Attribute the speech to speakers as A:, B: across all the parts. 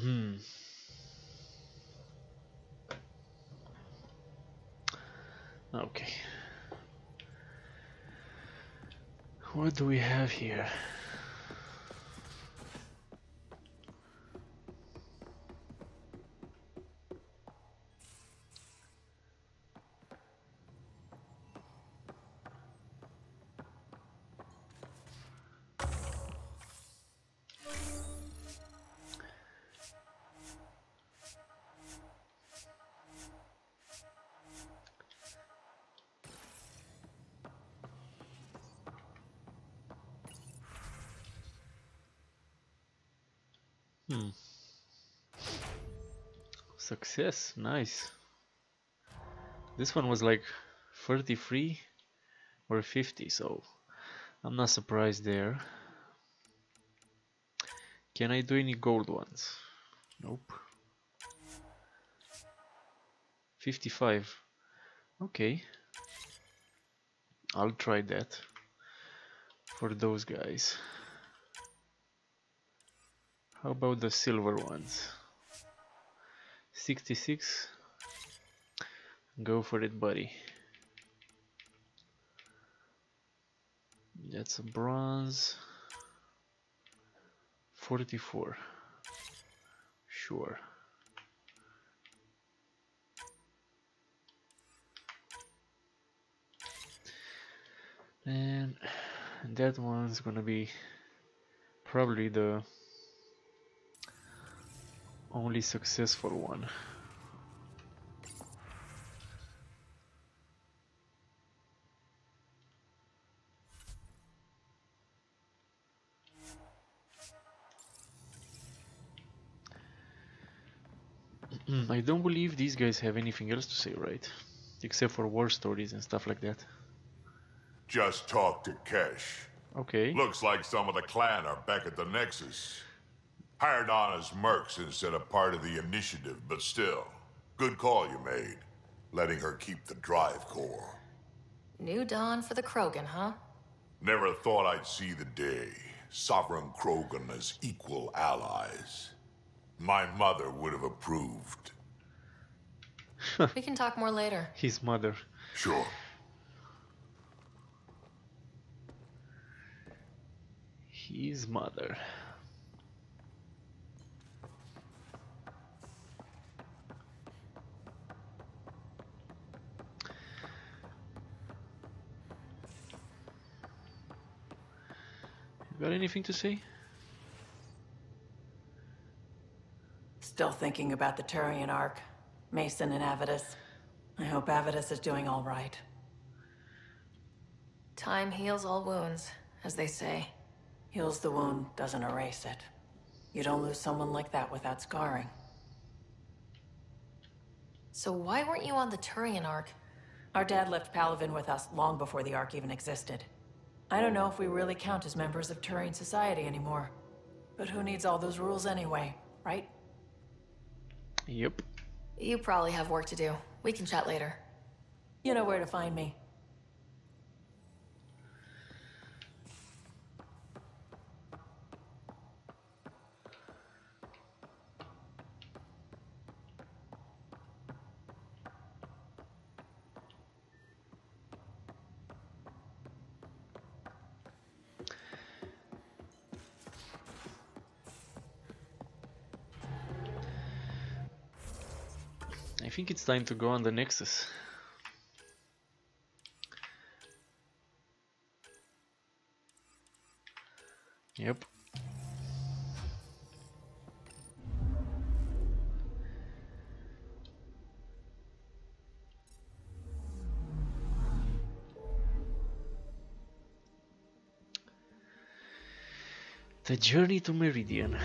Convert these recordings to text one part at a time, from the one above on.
A: Hmm. Okay. What do we have here? Hmm. Success. Nice. This one was like 33 or 50, so I'm not surprised there. Can I do any gold ones? Nope. 55. Okay. I'll try that for those guys. How about the silver ones? 66. Go for it, buddy. That's a bronze. 44. Sure. And that one's gonna be probably the only successful one. I don't believe these guys have anything else to say, right? Except for war stories and stuff like that.
B: Just talk to Kesh.
A: Okay.
B: Looks like some of the clan are back at the Nexus. Hired on as mercs instead of part of the initiative, but still. Good call you made. Letting her keep the drive core.
C: New dawn for the Krogan, huh?
B: Never thought I'd see the day. Sovereign Krogan as equal allies. My mother would have approved.
C: We can talk more later.
A: His mother.
B: Sure.
A: His mother. You got anything to say?
D: Still thinking about the Turian Ark. Mason and Avidus. I hope Avidus is doing all right.
C: Time heals all wounds, as they say.
D: Heals the wound, doesn't erase it. You don't lose someone like that without scarring.
C: So why weren't you on the Turian Ark?
D: Our dad left Palavin with us long before the Ark even existed. I don't know if we really count as members of Turian society anymore. But who needs all those rules anyway, right?
A: Yep.
C: You probably have work to do. We can chat later.
D: You know where to find me.
A: I think it's time to go on the Nexus. Yep. The journey to Meridian.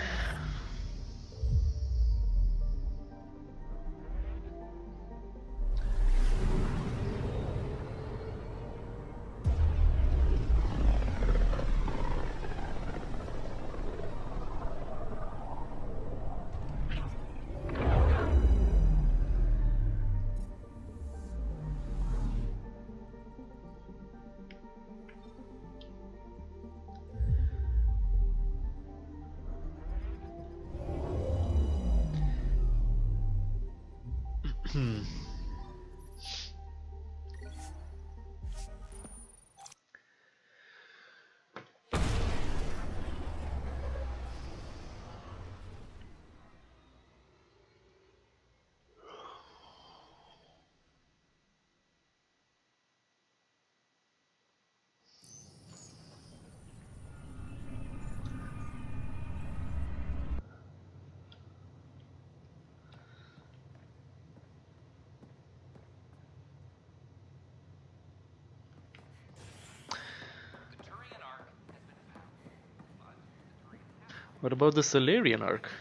A: What about the Solarian Ark?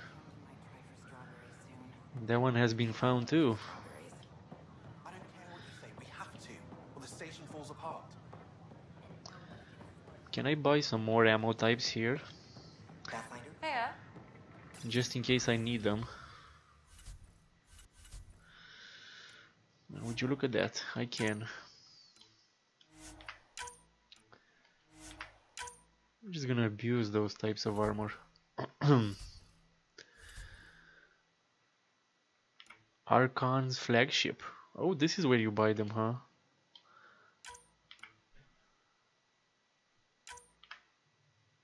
A: That one has been found too.
E: I don't care what you say, we have to, or the station falls apart.
A: Can I buy some more ammo types here?
E: Pathfinder?
D: Yeah.
A: Just in case I need them. Would you look at that? I can. I'm just gonna abuse those types of armor. Archon's flagship. Oh, this is where you buy them, huh?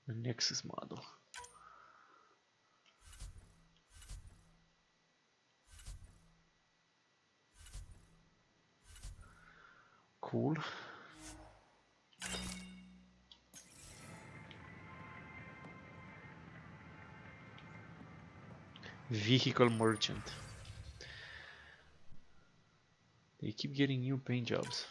A: The Nexus model. Cool. Vehicle merchant. They keep getting new paint jobs.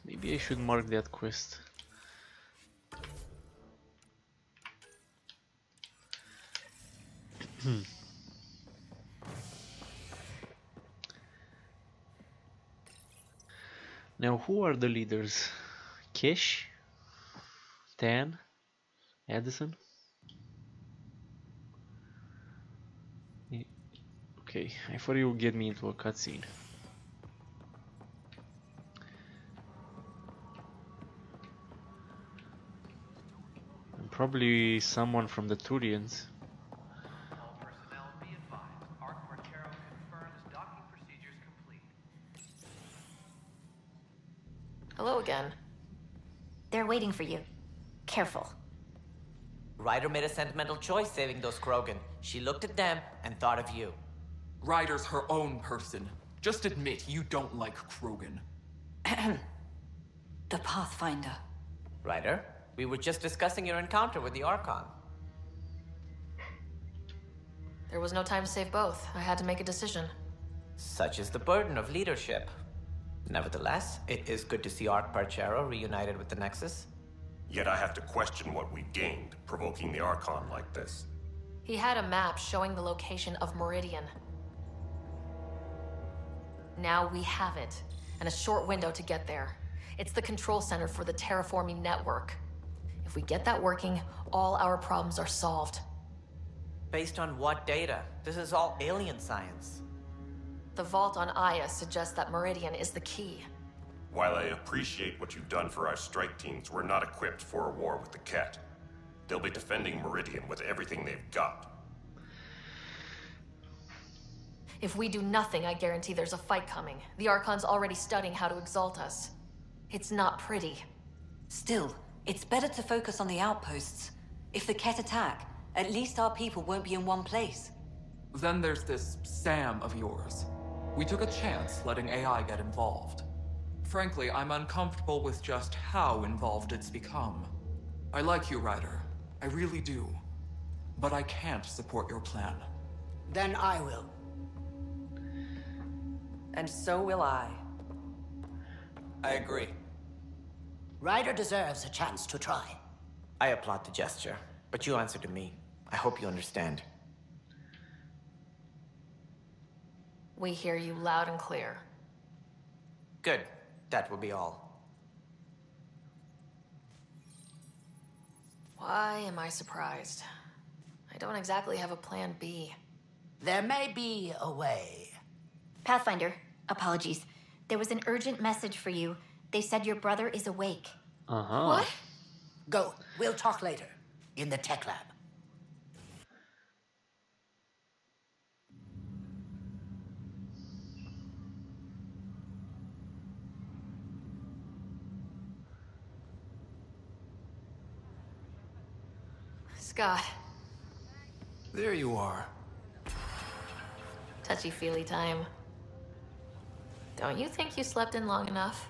A: Maybe I should mark that quest. Now, who are the leaders? Kish? Tan? Addison? Okay, I thought you would get me into a cutscene. And probably someone from the Turians.
F: All personnel be advised. Arc Mortero confirms docking procedures complete.
C: Hello again.
G: They're waiting for you. Careful.
E: Ryder made a sentimental choice saving those Krogan. She looked at them and thought of you.
H: Ryder's her own person. Just admit you don't like Krogan.
G: The Pathfinder.
E: Ryder, we were just discussing your encounter with the Archon.
C: There was no time to save both. I had to make a decision.
E: Such is the burden of leadership. Nevertheless, it is good to see Arc Parchero reunited with the Nexus.
I: Yet I have to question what we gained, provoking the Archon like this.
C: He had a map showing the location of Meridian. Now we have it, and a short window to get there. It's the control center for the terraforming network. If we get that working, all our problems are solved.
E: Based on what data? This is all alien science.
C: The vault on Aya suggests that Meridian is the key.
I: While I appreciate what you've done for our strike teams, we're not equipped for a war with the Ket. They'll be defending Meridian with everything they've got.
C: If we do nothing, I guarantee there's a fight coming. The Archon's already studying how to exalt us. It's not pretty.
G: Still, it's better to focus on the outposts. If the Ket attack, at least our people won't be in one place.
H: Then there's this Sam of yours. We took a chance letting AI get involved. Frankly, I'm uncomfortable with just how involved it's become. I like you, Ryder. I really do. But I can't support your plan.
J: Then I will.
D: And so will I.
E: I agree.
J: Ryder deserves a chance to try.
E: I applaud the gesture, but you answer to me. I hope you understand.
C: We hear you loud and clear.
E: Good. That will be all.
C: Why am I surprised? I don't exactly have a plan B.
J: There may be a way.
G: Pathfinder, apologies. There was an urgent message for you. They said your brother is awake.
A: Uh-huh.
C: What?
J: Go. We'll talk later. In the tech lab.
C: Scott.
K: There you are.
C: Touchy-feely time. Don't you think you slept in long enough?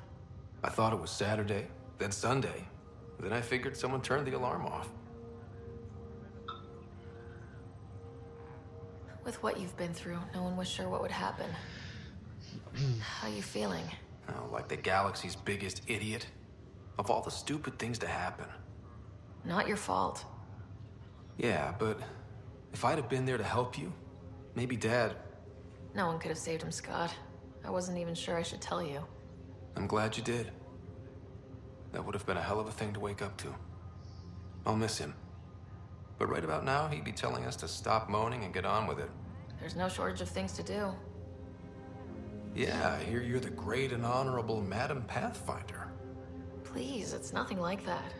K: I thought it was Saturday, then Sunday. Then I figured someone turned the alarm off.
C: With what you've been through, no one was sure what would happen. How you feeling?
K: Oh, like the galaxy's biggest idiot. Of all the stupid things to happen.
C: Not your fault.
K: Yeah, but if I'd have been there to help you, maybe Dad...
C: No one could have saved him, Scott. I wasn't even sure I should tell you.
K: I'm glad you did. That would have been a hell of a thing to wake up to. I'll miss him. But right about now, he'd be telling us to stop moaning and get on with it.
C: There's no shortage of things to do.
K: Yeah, I hear you're the great and honorable Madam Pathfinder.
C: Please, it's nothing like that.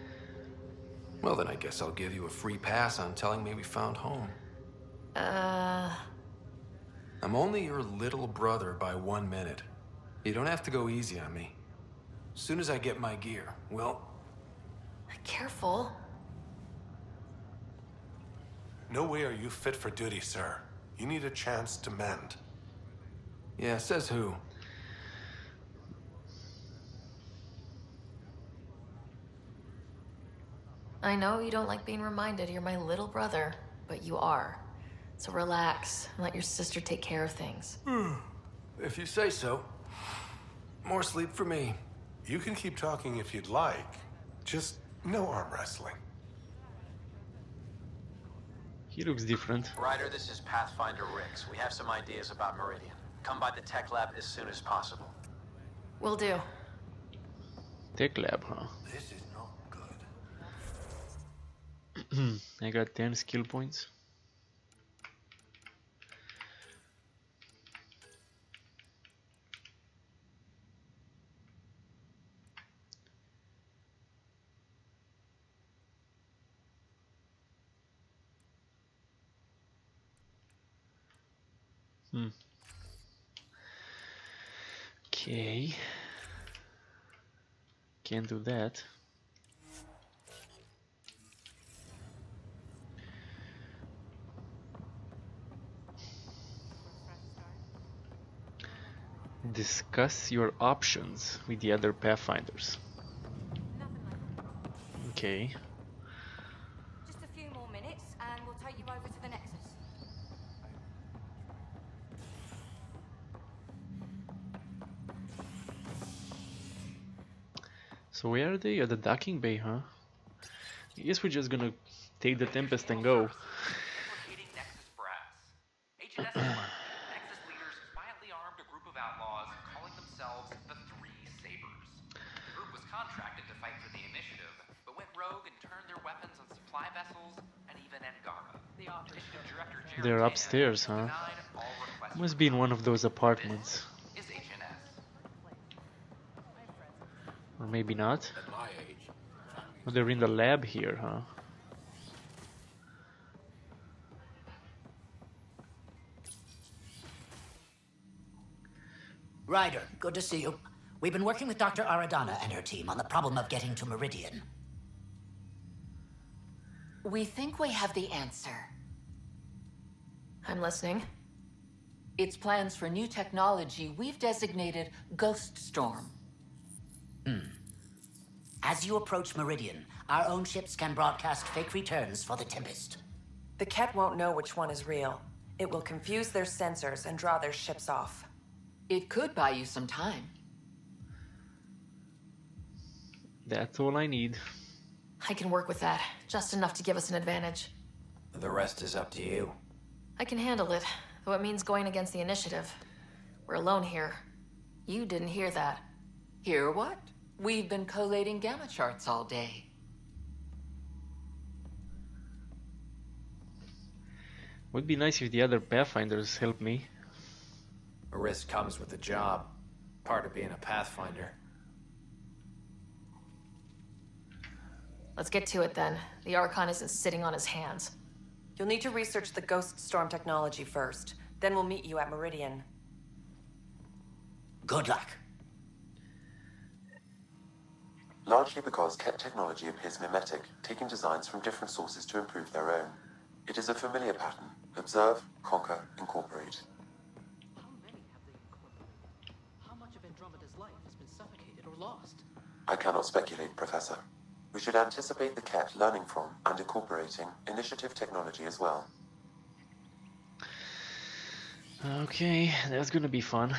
K: Well, then I guess I'll give you a free pass on telling me we found home. I'm only your little brother by 1 minute. You don't have to go easy on me. As soon as I get my gear, well...
C: Careful.
L: No way are you fit for duty, sir. You need a chance to mend.
K: Yeah, says who?
C: I know you don't like being reminded you're my little brother, but you are. So relax and let your sister take care of things.
K: If you say so. More sleep for me.
L: You can keep talking if you'd like. Just no arm wrestling.
A: He looks different.
F: Ryder, this is Pathfinder Rix. We have some ideas about Meridian. Come by the tech lab as soon as possible.
C: Will do.
A: Tech lab, huh?
L: This is not good.
A: I got 10 skill points. Okay. Can't do that. Discuss your options with the other Pathfinders. Okay.
M: Just a few more minutes and we'll take you over to the Nexus.
A: So where are they? At the docking bay, huh? I guess we're just gonna take the Tempest and go.
F: Nexus brass. HNS Nexus leaders quietly armed a group of outlaws calling themselves the Three Sabers. The group was contracted to fight for the Initiative, but went rogue and turned their weapons on supply vessels and even Angara. The Initiative Director Jeremy
A: They're upstairs, huh? Must be in one of those apartments.
F: is HNS.
A: Or maybe not. Oh, they're in the lab here, huh?
J: Ryder, good to see you. We've been working with Dr. Aradana and her team on the problem of getting to Meridian.
N: We think we have the answer.
C: I'm listening.
N: It's plans for new technology we've designated Ghost Storm.
J: As you approach Meridian, our own ships can broadcast fake returns for the Tempest.
D: The Ket won't know which one is real. It will confuse their sensors and draw their ships off.
N: It could buy you some time.
A: That's all I need.
C: I can work with that. Just enough to give us an advantage.
E: The rest is up to you.
C: I can handle it, though it means going against the Initiative. We're alone here. You didn't hear that.
N: Hear what? We've been collating gamma charts all day.
A: Would be nice if the other Pathfinders help me.
E: A risk comes with the job. Part of being a Pathfinder.
C: Let's get to it then. The Archon isn't sitting on his hands.
D: You'll need to research the Ghost Storm technology first. Then we'll meet you at Meridian.
J: Good luck.
O: Largely because Ket technology appears mimetic, taking designs from different sources to improve their own. It is a familiar pattern. Observe, conquer, incorporate.
P: How much of Andromeda's life has been suffocated or lost?
O: I cannot speculate, Professor. We should anticipate the Ket learning from and incorporating Initiative technology as well.
A: Okay, that's gonna be fun.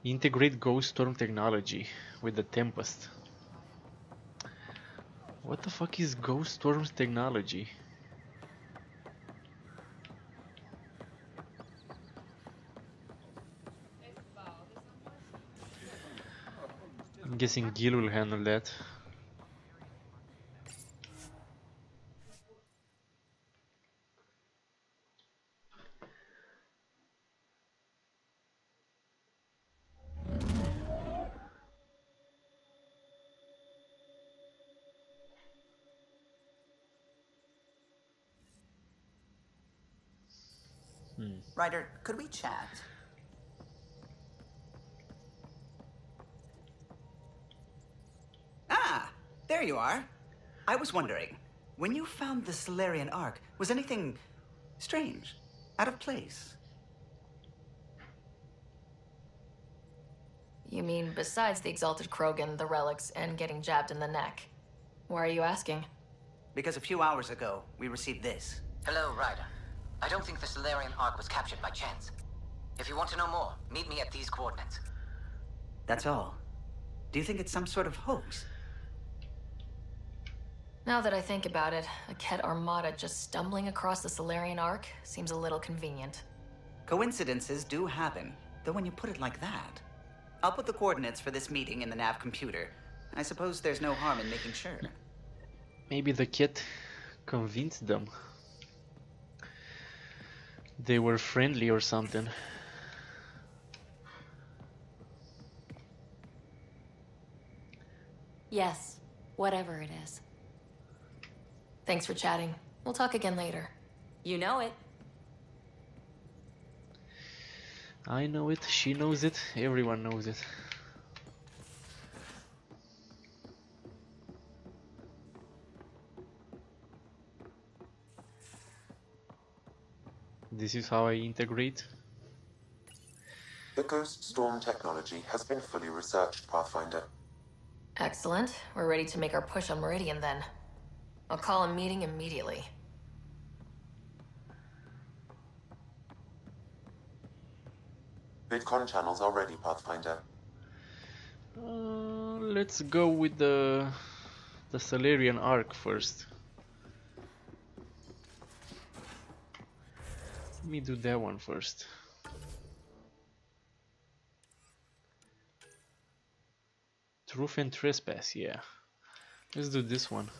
A: Integrate Ghost Storm technology with the Tempest. What the fuck is Ghost Storm's technology? I'm guessing Gil will handle that.
J: Ryder, could we chat? Ah, there you are. I was wondering, when you found the Solarian Ark, was anything strange, out of place?
C: You mean besides the Exalted Krogan, the relics, and getting jabbed in the neck? Why are you asking?
J: Because a few hours ago, we received this.
Q: Hello, Ryder. I don't think the Solarian Ark was captured by chance. If you want to know more, meet me at these coordinates.
J: That's all. Do you think it's some sort of hoax?
C: Now that I think about it, a Ket Armada just stumbling across the Solarian Ark seems a little convenient.
J: Coincidences do happen, though when you put it like that. I'll put the coordinates for this meeting in the nav computer. I suppose there's no harm in making sure.
A: Maybe the Ket convinced them. They were friendly or something.
C: Yes, whatever it is. Thanks for chatting. We'll talk again later.
D: You know it.
A: I know it, she knows it, everyone knows it. This is how I integrate.
O: The Ghost Storm technology has been fully researched, Pathfinder.
C: Excellent. We're ready to make our push on Meridian then. I'll call a meeting immediately.
O: VidCon channels are ready, Pathfinder.
A: Let's go with the Solarian Ark first. Let me do that one first. Truth and Trespass, yeah. Let's do this one.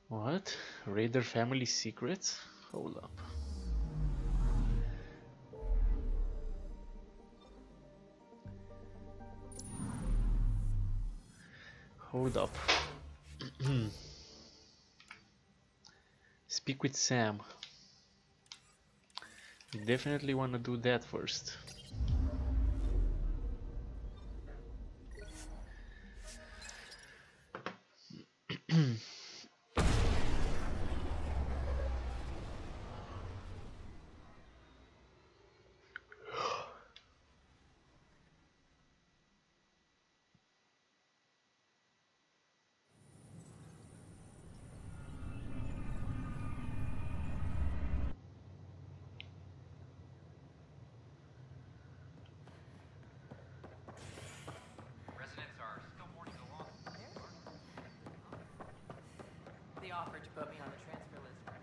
A: What? Raider family secrets? Hold up. Hold up. Speak with Sam. You definitely want to do that first.
D: They offered to put me on the transfer list for now.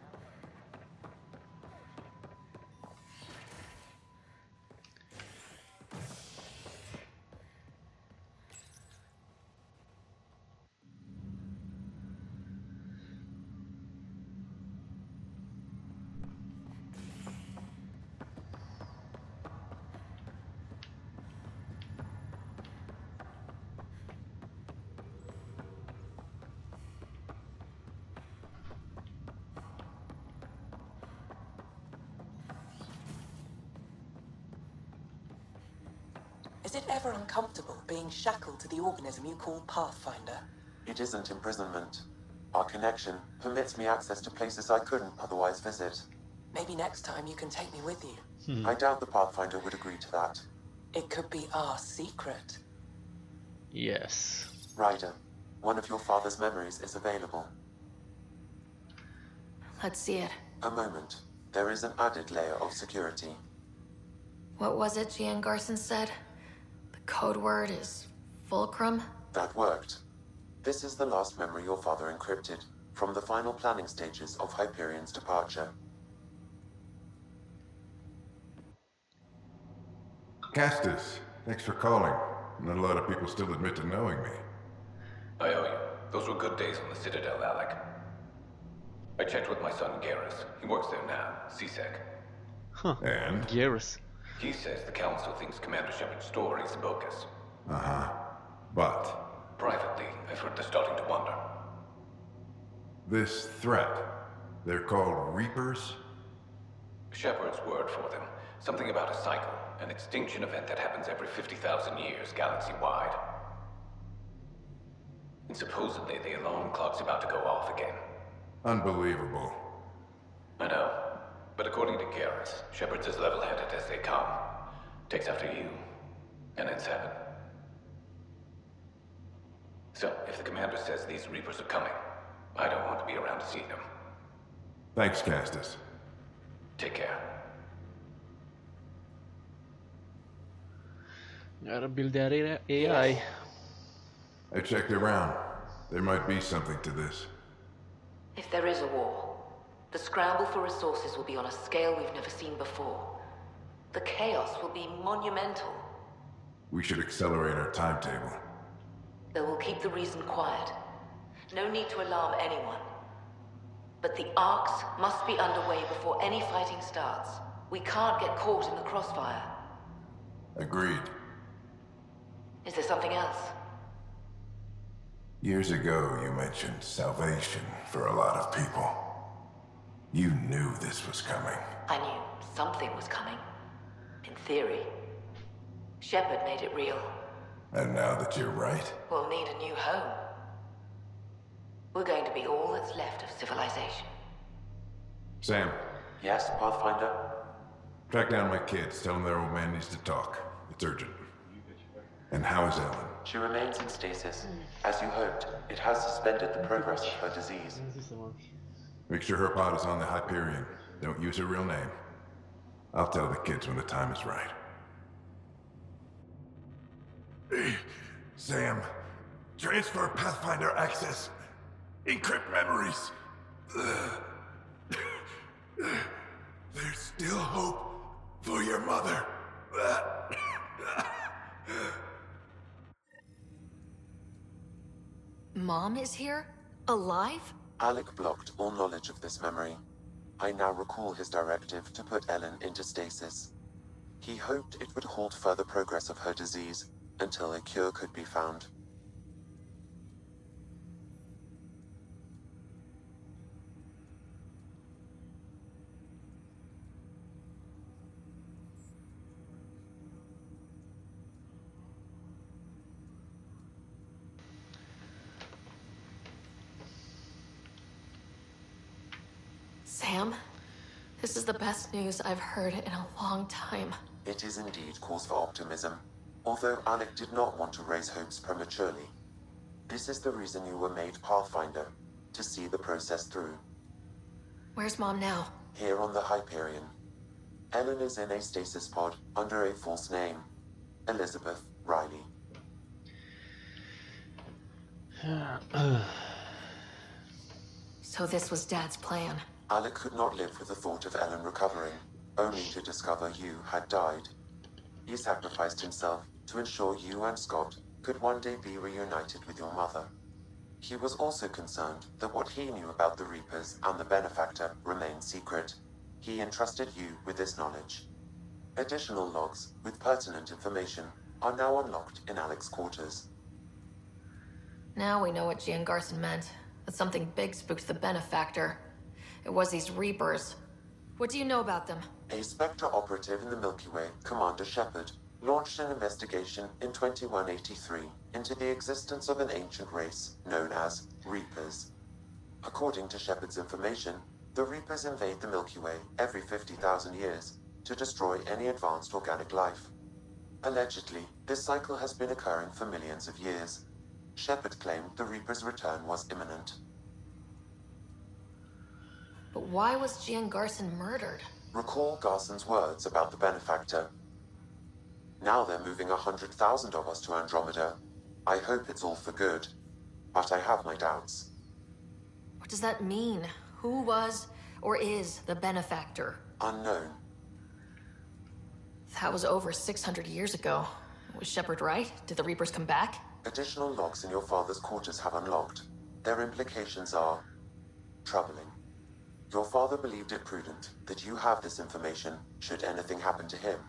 R: Is it ever uncomfortable being shackled to the organism you call Pathfinder?
O: It isn't imprisonment. Our connection permits me access to places I couldn't otherwise visit.
R: Maybe next time you can take me with you.
O: I doubt the Pathfinder would agree to that.
R: It could be our secret.
A: Yes.
O: Ryder, one of your father's memories is available.
C: Let's see it.
O: A moment. There is an added layer of security.
C: What was it Gian Garson said? The code word is Fulcrum?
O: That worked. This is the last memory your father encrypted, from the final planning stages of Hyperion's departure.
S: Castus, thanks for calling. Not a lot of people still admit to knowing me.
T: I owe you. Those were good days on the Citadel, Alec. I checked with my son Garrus. He works there now, CSEC.
A: Huh.
S: And?
A: Garrus.
T: He says the Council thinks Commander Shepard's story is bogus.
S: Uh-huh. But?
T: Privately, I've heard they're starting to wonder.
S: This threat, they're called Reapers?
T: Shepard's word for them. Something about a cycle, an extinction event that happens every 50,000 years, galaxy-wide. And supposedly the alarm clock's about to go off again.
S: Unbelievable.
T: I know. But according to Garrus, Shepard's as level-headed as they come. Takes after you, and then 7. So, if the commander says these Reapers are coming, I don't want to be around to see them.
S: Thanks, Castus.
T: Take care.
A: Gotta build that AI.
S: I checked around. There might be something to this.
U: If there is a war, the scramble for resources will be on a scale we've never seen before. The chaos will be monumental.
S: We should accelerate our timetable.
U: They will keep the reason quiet. No need to alarm anyone. But the arcs must be underway before any fighting starts. We can't get caught in the crossfire.
S: Agreed.
U: Is there something else?
S: Years ago, you mentioned salvation for a lot of people. You knew this was coming.
U: I knew something was coming. In theory. Shepard made it real.
S: And now that you're right,
U: We'll need a new home. We're going to be all that's left of civilization.
S: Sam,
O: Yes, Pathfinder?
S: track down my kids. Tell them their old man needs to talk. It's urgent. And how is Ellen?
O: She remains in stasis. As you hoped, it has suspended the progress of her disease.
S: Make sure her pod is on the Hyperion. Don't use her real name. I'll tell the kids when the time is right. Sam, transfer Pathfinder access. Encrypt memories. There's still hope for your mother.
C: Mom is here? Alive?
O: Alec blocked all knowledge of this memory. I now recall his directive to put Ellen into stasis. He hoped it would halt further progress of her disease until a cure could be found.
C: Sam, this is the best news I've heard in a long time.
O: It is indeed cause for optimism, although Alec did not want to raise hopes prematurely. This is the reason you were made Pathfinder, to see the process through.
C: Where's Mom now?
O: Here on the Hyperion. Ellen is in a stasis pod under a false name, Elizabeth Riley.
C: So this was Dad's plan.
O: Alec could not live with the thought of Ellen recovering, only to discover you had died. He sacrificed himself to ensure you and Scott could one day be reunited with your mother. He was also concerned that what he knew about the Reapers and the Benefactor remained secret. He entrusted you with this knowledge. Additional logs with pertinent information are now unlocked in Alec's quarters.
C: Now we know what Gian Garson meant. That something big spooked the Benefactor. It was these Reapers. What do you know about them?
O: A Spectre operative in the Milky Way, Commander Shepard, launched an investigation in 2183 into the existence of an ancient race known as Reapers. According to Shepard's information, the Reapers invade the Milky Way every 50,000 years to destroy any advanced organic life. Allegedly, this cycle has been occurring for millions of years. Shepard claimed the Reaper's return was imminent.
C: But why was Gian Garson murdered?
O: Recall Garson's words about the Benefactor. Now they're moving 100,000 of us to Andromeda. I hope it's all for good, but I have my doubts.
C: What does that mean? Who was or is the Benefactor?
O: Unknown.
C: That was over 600 years ago. Was Shepard right? Did the Reapers come back?
O: Additional logs in your father's quarters have unlocked. Their implications are troubling. Your father believed it prudent that you have this information should anything happen to him.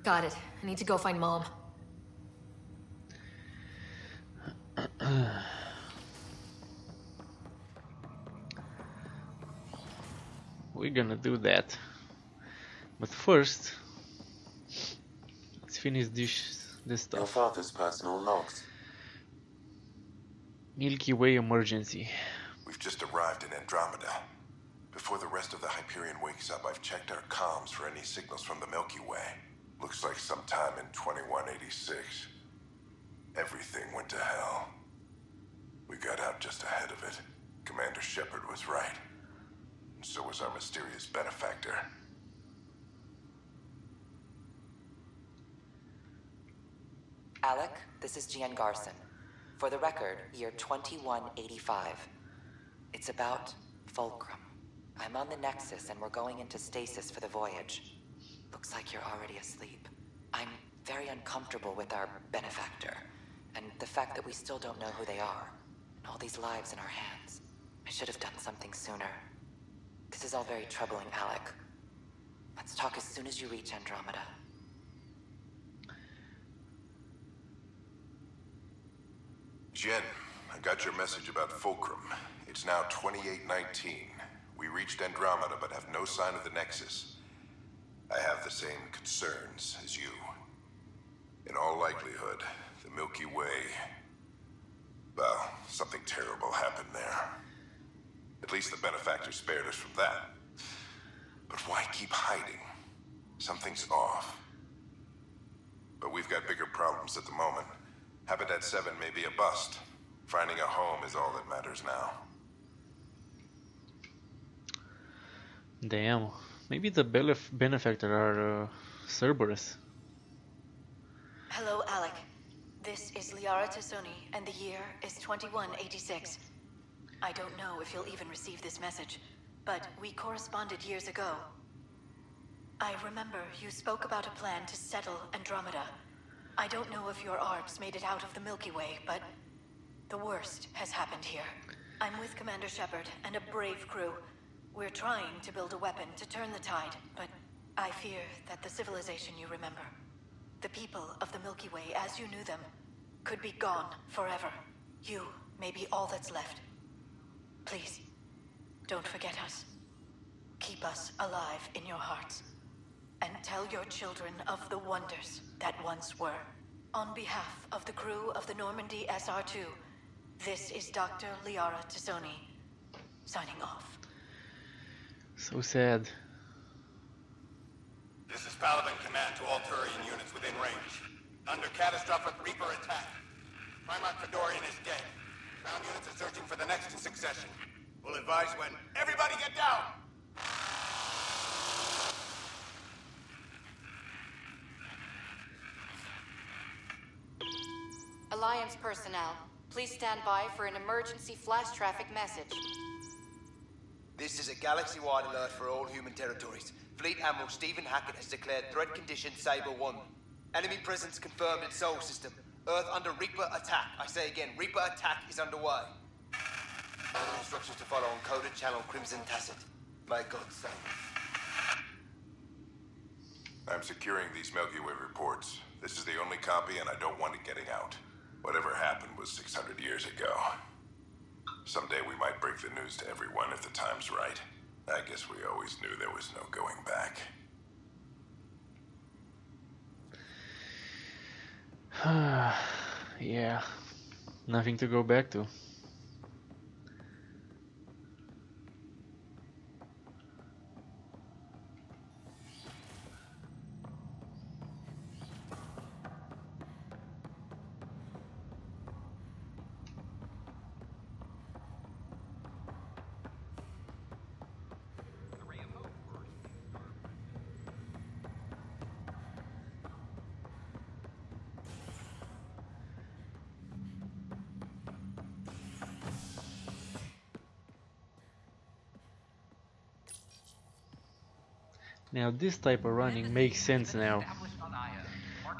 C: Got it. I need to go find Mom.
A: We're gonna do that. But first, let's finish this stuff.
O: Your father's personal logs.
A: Milky Way emergency.
L: We've just arrived in Andromeda. Before the rest of the Hyperion wakes up, I've checked our comms for any signals from the Milky Way. Looks like sometime in 2186. Everything went to hell. We got out just ahead of it. Commander Shepard was right. And so was our mysterious benefactor.
R: Alec, this is Gian Garson. For the record, year 2185. It's about Fulcrum. I'm on the Nexus and we're going into stasis for the voyage. Looks like you're already asleep. I'm very uncomfortable with our benefactor, and the fact that we still don't know who they are, and all these lives in our hands. I should have done something sooner. This is all very troubling, Alec. Let's talk as soon as you reach Andromeda.
L: Jen, I got your message about Fulcrum. It's now 2819. We reached Andromeda but have no sign of the Nexus. I have the same concerns as you. In all likelihood, the Milky Way... well, something terrible happened there. At least the Benefactor spared us from that. But why keep hiding? Something's off. But we've got bigger problems at the moment. Habitat 7 may be a bust. Finding a home is all that matters now.
A: Damn. Maybe the Benefactor are Cerberus.
B: Hello, Alec. This is Liara Tassoni, and the year is 2186. I don't know if you'll even receive this message, but we corresponded years ago. I remember you spoke about a plan to settle Andromeda. I don't know if your arcs made it out of the Milky Way, but the worst has happened here. I'm with Commander Shepard and a brave crew. We're trying to build a weapon to turn the tide, but I fear that the civilization you remember, the people of the Milky Way as you knew them, could be gone forever. You may be all that's left. Please, don't forget us. Keep us alive in your hearts. And tell your children of the wonders that once were. On behalf of the crew of the Normandy SR2, this is Dr. Liara Tassoni, signing off.
A: So sad.
V: This is Paladin Command to all Turian units within range. Under catastrophic Reaper attack. Primarch Fedorian is dead. Ground units are searching for the next in succession. We'll advise when. Everybody get down!
W: Alliance personnel, please stand by for an emergency flash traffic message.
X: This is a galaxy-wide alert for all human territories. Fleet Admiral Stephen Hackett has declared threat condition Saber 1. Enemy presence confirmed in Sol System. Earth under Reaper attack. I say again, Reaper attack is underway. Instructions to follow on coded channel Crimson Tacit. May God save us.
L: I'm securing these Milky Way reports. This is the only copy and I don't want it getting out. Whatever happened was 600 years ago. Someday we might break the news to everyone if the time's right. I guess we always knew there was no going back.
A: Yeah, nothing to go back to. Now this type of running makes sense now.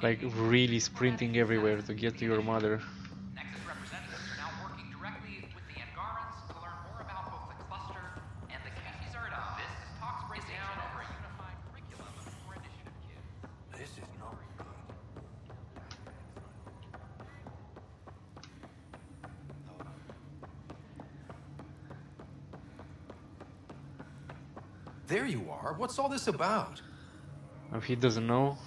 A: Like really sprinting everywhere to get to your mother.
F: Nexus representatives are now working directly with the Angarans to learn more about both the cluster and the cache. This talks break down over a unified curriculum for initiative kids.
X: This is not good.
G: There you are. What's all this about?
A: If he doesn't know.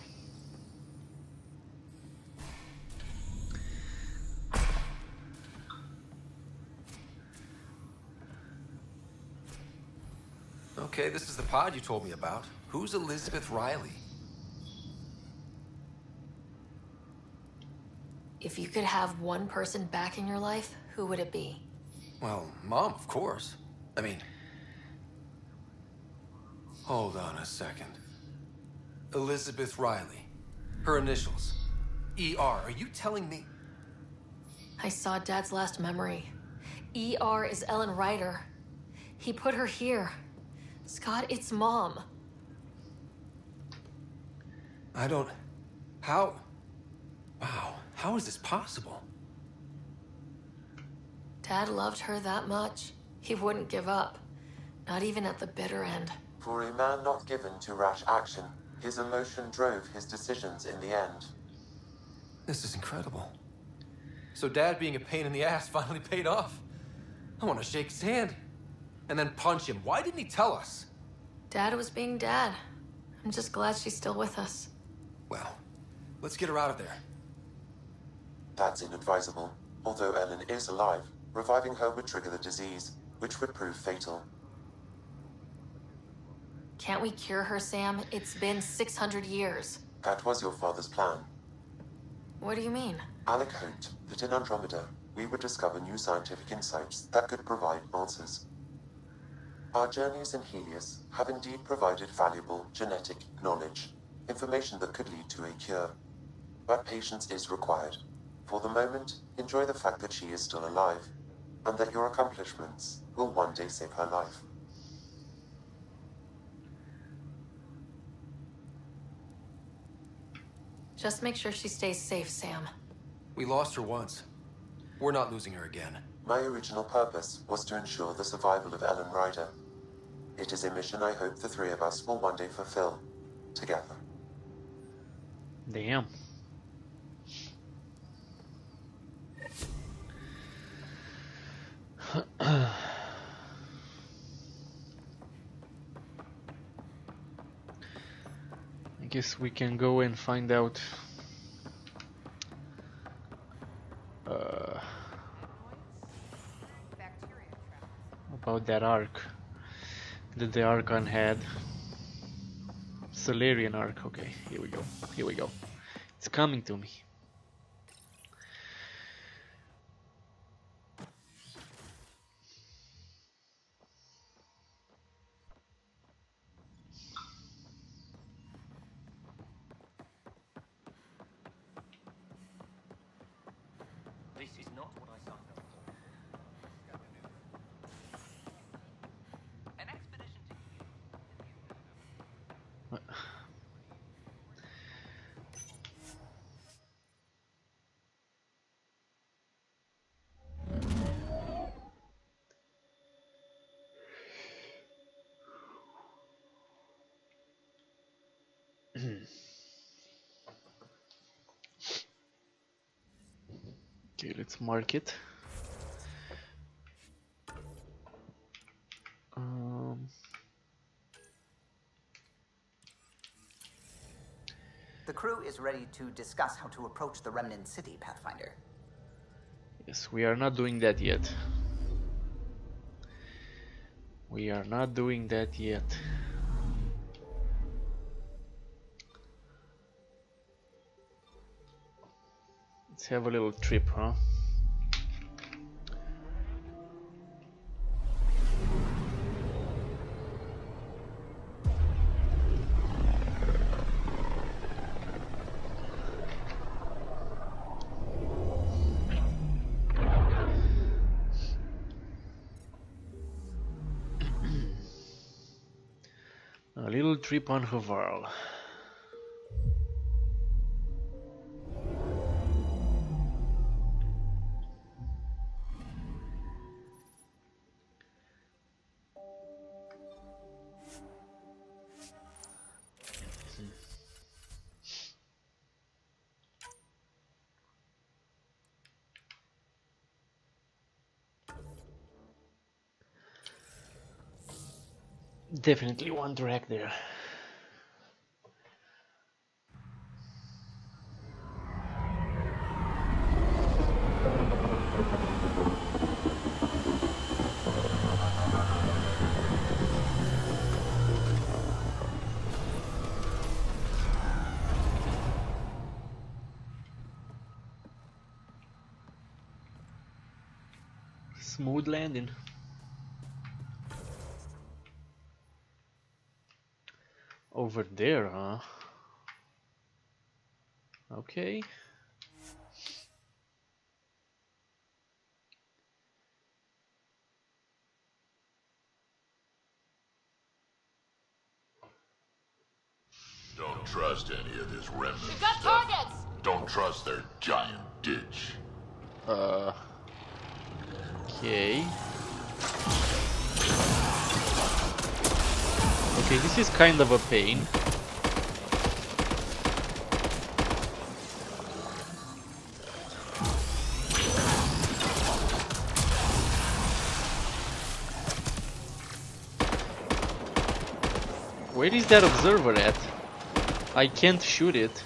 G: Okay, this is the pod you told me about. Who's Elizabeth Riley?
C: If you could have one person back in your life, who would it be?
G: Well, Mom, of course. I mean... Hold on a second. Elizabeth Riley. Her initials. ER. Are you telling me...
C: I saw Dad's last memory. ER is Ellen Ryder. He put her here. Scott, it's Mom.
G: I don't... How... Wow, how is this possible?
C: Dad loved her that much. He wouldn't give up. Not even at the bitter end.
O: For a man not given to rash action, his emotion drove his decisions in the end.
G: This is incredible. So Dad being a pain in the ass finally paid off. I want to shake his hand. And then punch him. Why didn't he tell us?
C: Dad was being Dad. I'm just glad she's still with us.
G: Well, let's get her out of there.
O: That's inadvisable. Although Ellen is alive, reviving her would trigger the disease, which would prove fatal.
C: Can't we cure her, Sam? It's been 600 years.
O: That was your father's plan.
C: What do you mean?
O: Alec hoped that in Andromeda, we would discover new scientific insights that could provide answers. Our journeys in Helios have indeed provided valuable genetic knowledge, information that could lead to a cure. But patience is required. For the moment, enjoy the fact that she is still alive, and that your accomplishments will one day save her life.
C: Just make sure she stays safe, Sam.
G: We lost her once. We're not losing her again.
O: My original purpose was to ensure the survival of Ellen Ryder. It is a mission I hope the three of us will one day fulfill, together.
A: Damn. I guess we can go and find out about that arc that the Archon had. Solarian arc. Okay, here we go. Here we go. It's coming to me.
H: This is not what I signed up for.
F: An expedition to
A: What? Okay, let's mark it.
J: The crew is ready to discuss how to approach the Remnant City, Pathfinder.
A: Yes, we are not doing that yet. We are not doing that yet. Let's have a little trip, huh? A little World trip on Havarl. Definitely one track there. Smooth landing. Over there, huh? Okay.
I: Don't trust any of this remnant
U: We've got
I: stuff.
U: targets!
I: Don't trust their giant ditch.
A: Okay. Okay, this is kind of a pain. Where is that observer at? I can't shoot it.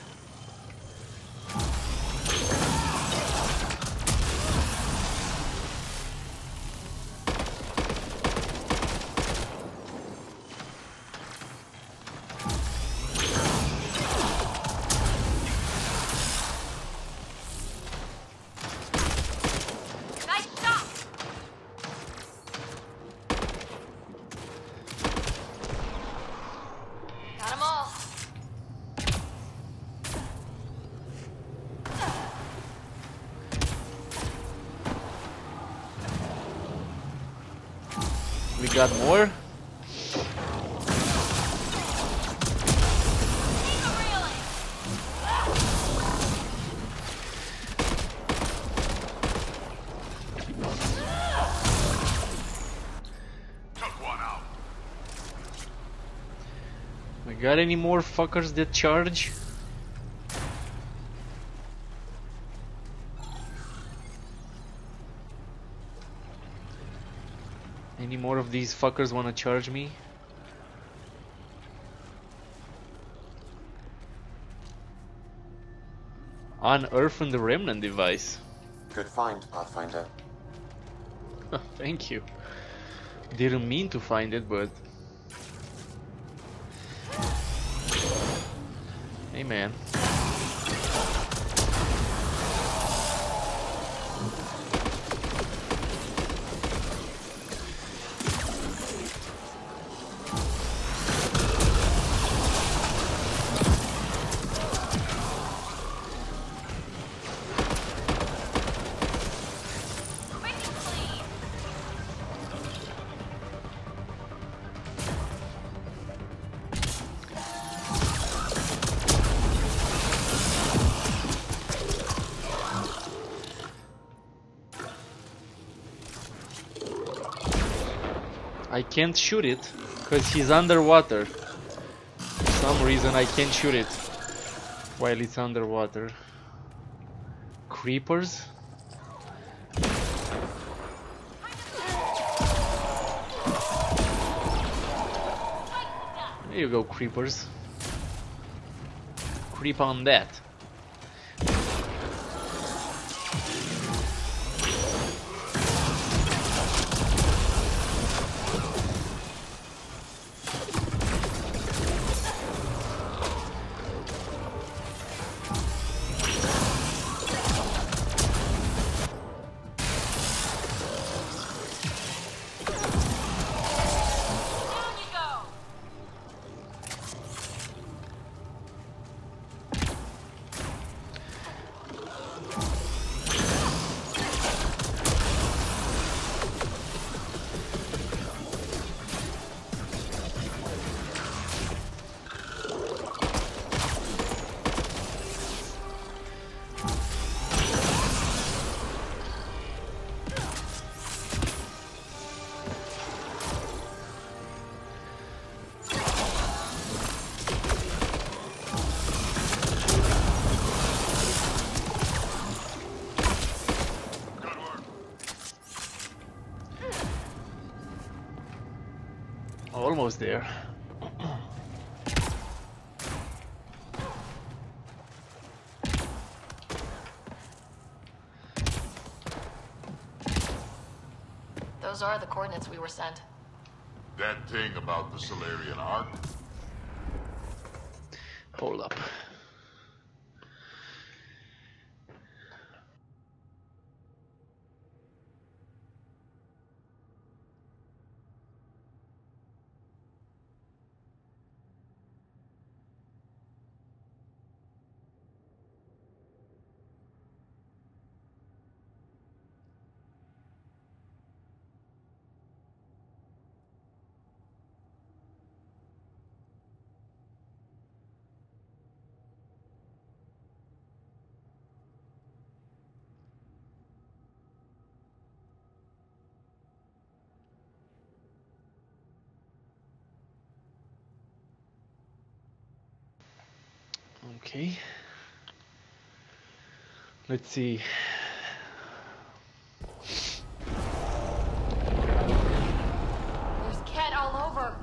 A: We got more. We got any more fuckers that charge? Any more of these fuckers wanna charge me? Unearthing the remnant device.
O: Good find, Pathfinder.
A: Thank you. Didn't mean to find it, but... Hey man. I can't shoot it because he's underwater. For some reason I can't shoot it while it's underwater. Creepers? There you go, creepers. Creep on that. almost there.
C: Those are the coordinates we were sent.
I: That thing about the Solarian Ark?
A: Hold up. Okay. Let's see.
C: There's Ket all over.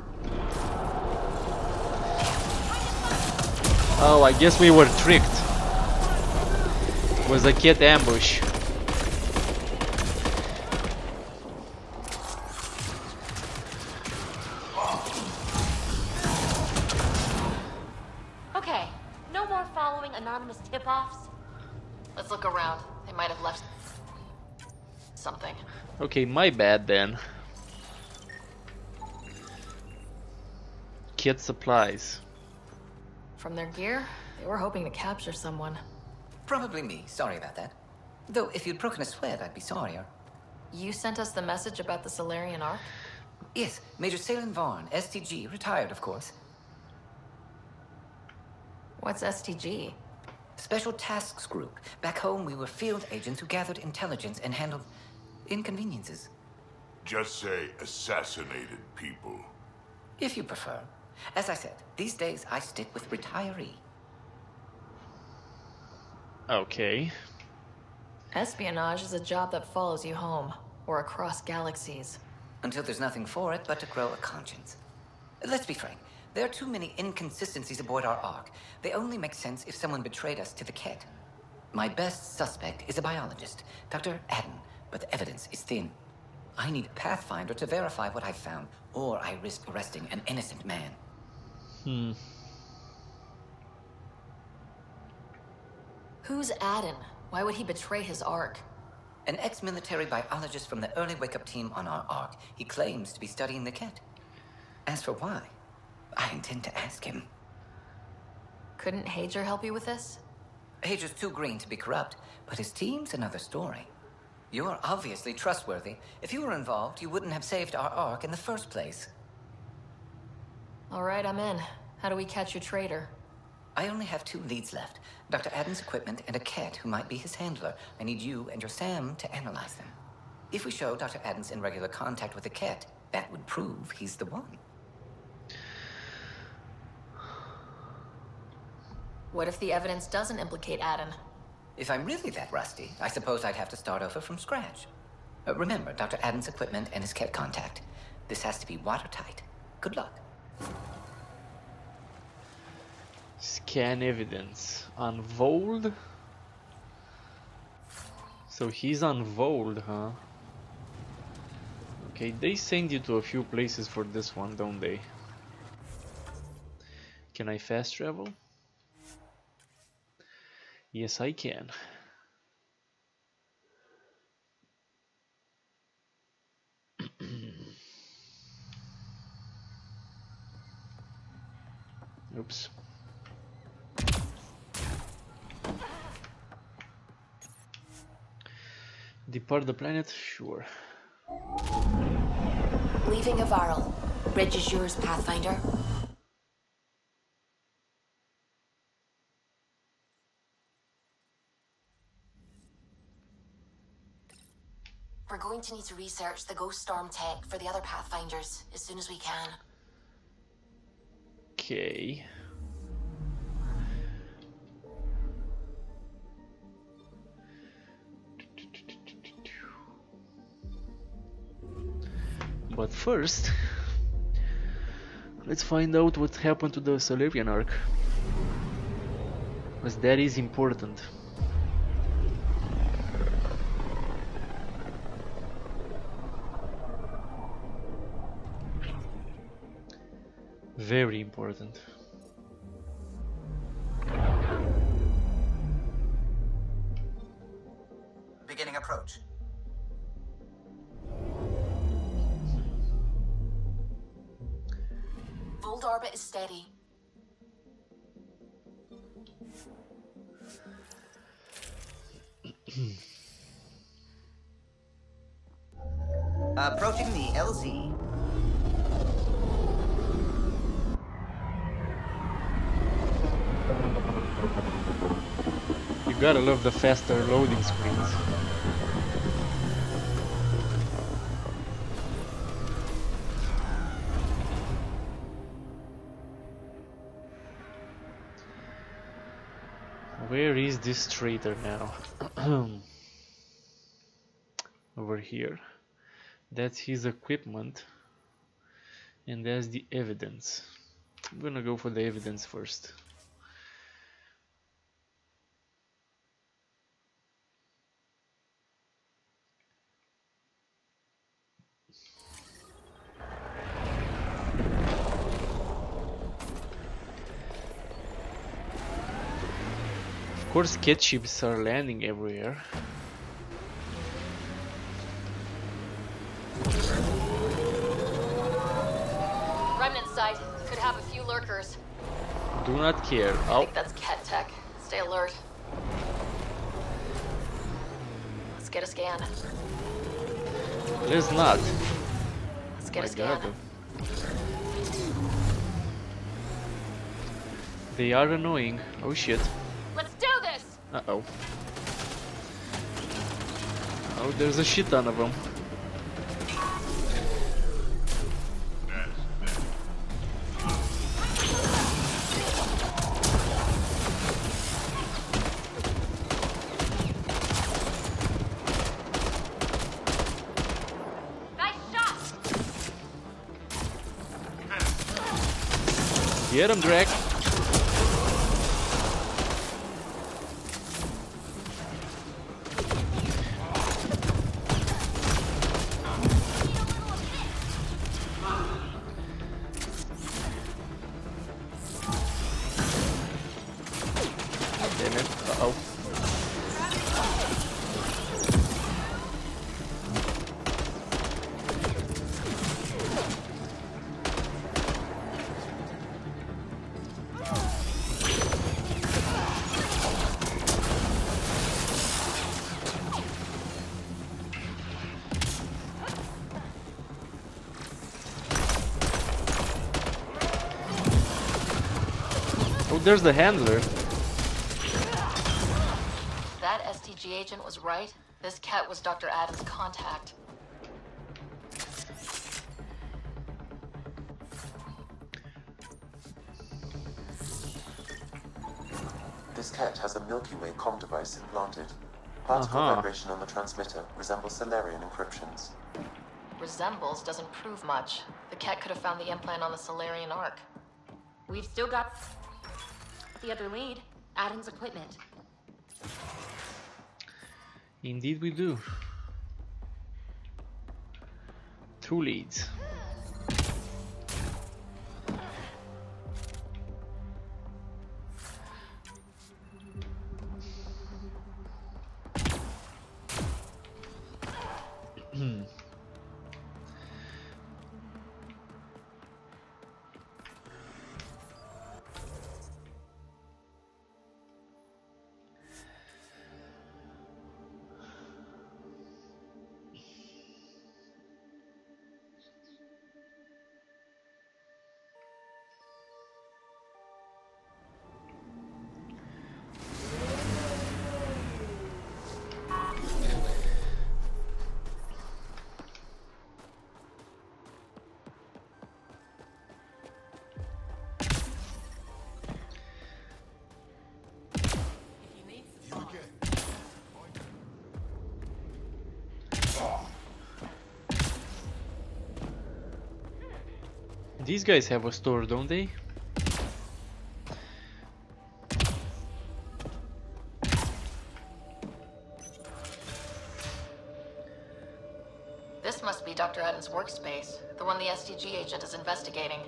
A: Oh, I guess we were tricked. It was a Ket ambush.
C: Okay, no more following anonymous tip-offs. Let's look around. They might have left something.
A: Okay, my bad then. Ket supplies.
C: From their gear, they were hoping to capture someone.
Q: Probably me. Sorry about that. Though, if you'd broken a sweat, I'd be sorrier.
C: You sent us the message about the Solarian Ark?
Q: Yes, Major Salin Vaughn, STG, retired, of course.
C: What's STG?
Q: Special Tasks Group. Back home, we were field agents who gathered intelligence and handled inconveniences.
I: Just say assassinated people.
Q: If you prefer. As I said, these days I stick with retiree.
A: Okay.
C: Espionage is a job that follows you home, or across galaxies.
Q: Until there's nothing for it but to grow a conscience. Let's be frank. There are too many inconsistencies aboard our Ark. They only make sense if someone betrayed us to the Ket. My best suspect is a biologist, Dr. Adden, but the evidence is thin. I need a Pathfinder to verify what I've found, or I risk arresting an innocent man.
C: Who's Adden? Why would he betray his Ark?
Q: An ex-military biologist from the early wake-up team on our Ark. He claims to be studying the Ket. As for why, I intend to ask him.
C: Couldn't Hager help you with this?
Q: Hager's too green to be corrupt, but his team's another story. You're obviously trustworthy. If you were involved, you wouldn't have saved our Ark in the first place.
C: All right, I'm in. How do we catch your traitor?
Q: I only have 2 leads left. Dr. Adden's equipment and a Ket who might be his handler. I need you and your Sam to analyze them. If we show Dr. Adden's in regular contact with the Ket, that would prove he's the one.
C: What if the evidence doesn't implicate Adden?
Q: If I'm really that rusty, I suppose I'd have to start over from scratch. Remember, Dr. Adden's equipment and his Ket contact. This has to be watertight. Good luck.
A: Scan evidence. Unvold? So he's unvold, huh? Okay, they send you to a few places for this one, don't they? Can I fast travel? Yes, I can. Oops. Depart the planet? Sure.
U: Leaving Avaril. Bridge is yours, Pathfinder. We're going to need to research the Ghost Storm tech for the other Pathfinders as soon as we can.
A: Okay. But first, Let's find out what happened to the Solarian Arc, because that is important. Very important.
J: Beginning approach.
C: Volt orbit is steady.
J: Approaching the LZ.
A: You gotta love the faster loading screens. Where is this traitor now? Over here. That's his equipment. And that's the evidence. I'm gonna go for the evidence first. Of course, cat ships are landing everywhere.
C: Remnant site could have a few lurkers.
A: Do not care.
C: I
A: Ow.
C: think that's cat tech. Stay alert. Let's get a scan.
A: There's not.
C: Let's get a
A: My
C: scan.
A: God. They are annoying. Oh shit.
C: Let's do this!
A: Uh-oh. Oh, there's a shit ton of them. Get him, Drake. Damn it. Uh-oh. Oh, there's the handler.
C: That STG agent was right. This cat was Dr. Adams' contact.
O: This cat has a Milky Way comm device implanted. Particle vibration on the transmitter resembles Solarian encryptions.
C: Resembles doesn't prove much. The cat could have found the implant on the Solarian Arc.
E: We've still got the other lead, Adam's equipment.
A: Indeed we do. 2 leads. These guys have a store, don't they?
C: This must be Dr. Adden's workspace, the one the SDG agent is investigating.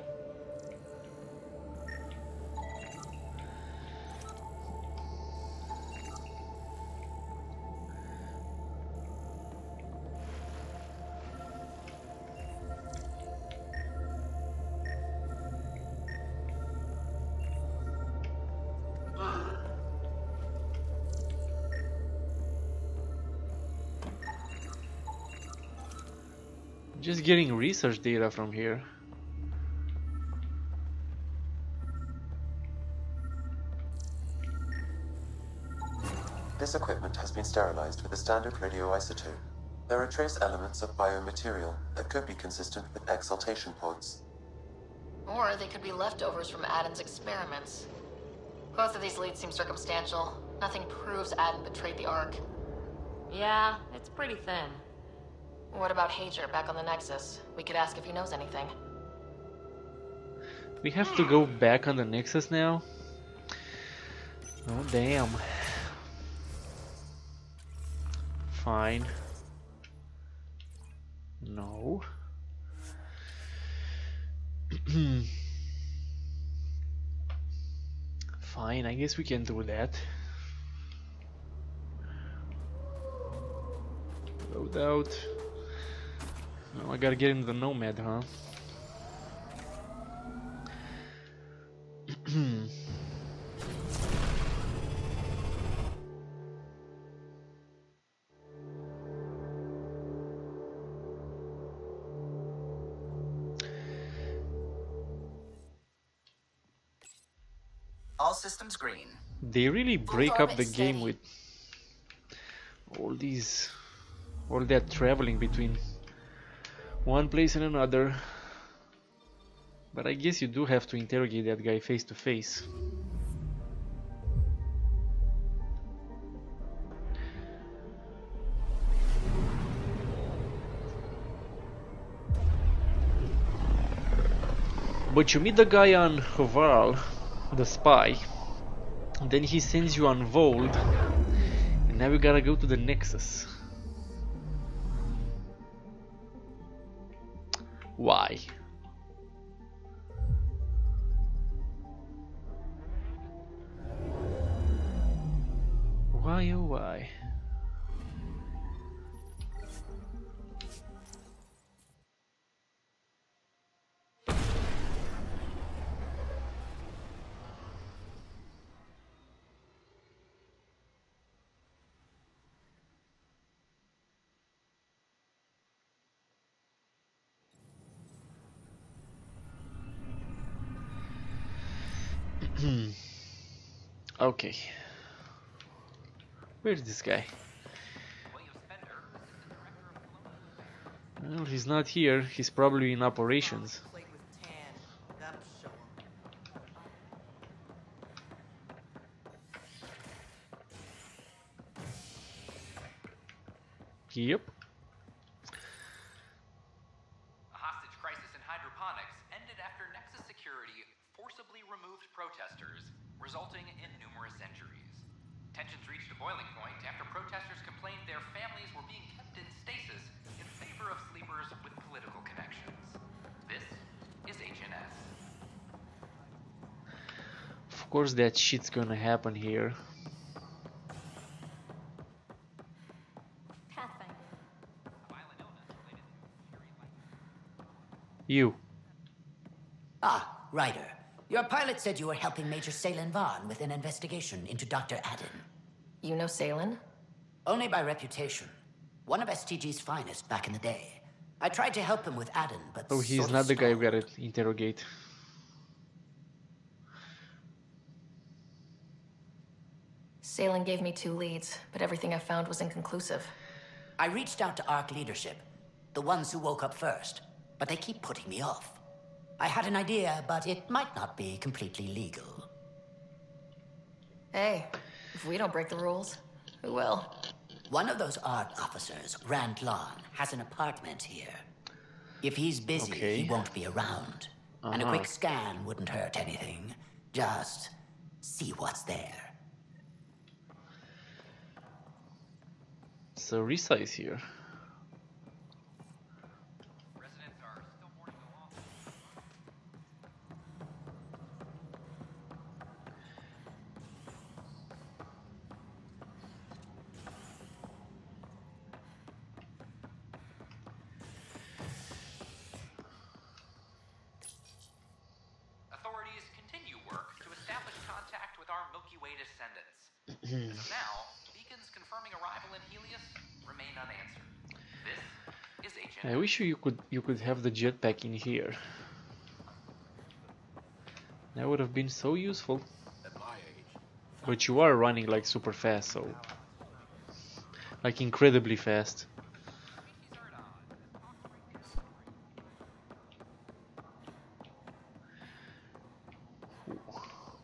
A: Just getting research data from here.
O: This equipment has been sterilized with a standard radioisotope. There are trace elements of biomaterial that could be consistent with exaltation pods.
C: Or they could be leftovers from Adden's experiments. Both of these leads seem circumstantial. Nothing proves Adden betrayed the Ark.
E: Yeah, it's pretty thin.
C: What about Hager back on the Nexus? We could ask if he knows anything.
A: We have to go back on the Nexus now? Oh damn. Fine. No. Fine, I guess we can do that. Load out. Oh, I gotta get into the Nomad, huh?
J: All systems green.
A: They really break up the game with all that traveling between one place and another. But I guess you do have to interrogate that guy face to face. But you meet the guy on Hoval, the spy, then he sends you on Vold, and now we gotta go to the Nexus. Why? Why, oh why? Okay. Where's this guy? Well, he's not here. He's probably in operations. Yep.
F: A hostage crisis in hydroponics ended after Nexus security forcibly removed protesters, resulting in numerous injuries. Tensions reached a boiling point after protesters complained their families were being kept in stasis in favor of sleepers with political connections. This is HNS.
A: Of course that shit's gonna happen here. You.
K: Ah, Ryder. Your pilot said you were helping Major Salen Vaughn with an investigation into Dr. Adden.
C: You know Salen?
K: Only by reputation. One of STG's finest back in the day. I tried to help him with Adden, but
A: Oh, he's not the guy we gotta interrogate.
C: Salen gave me 2 leads, but everything I found was inconclusive.
K: I reached out to ARC leadership, the ones who woke up first, but they keep putting me off. I had an idea, but it might not be completely legal.
C: Hey, if we don't break the rules, who will?
K: One of those ARC officers, Rand Lon, has an apartment here. If he's busy, he won't be around. And a quick scan wouldn't hurt anything. Just see what's there.
A: So Risa is here.
F: Authorities continue work to establish contact with our Milky Way descendants. As of now, beacons confirming arrival in Helios remain unanswered. This is Agent.
A: I wish you could have the jetpack in here. That would have been so useful. But you are running like super fast, so like incredibly fast.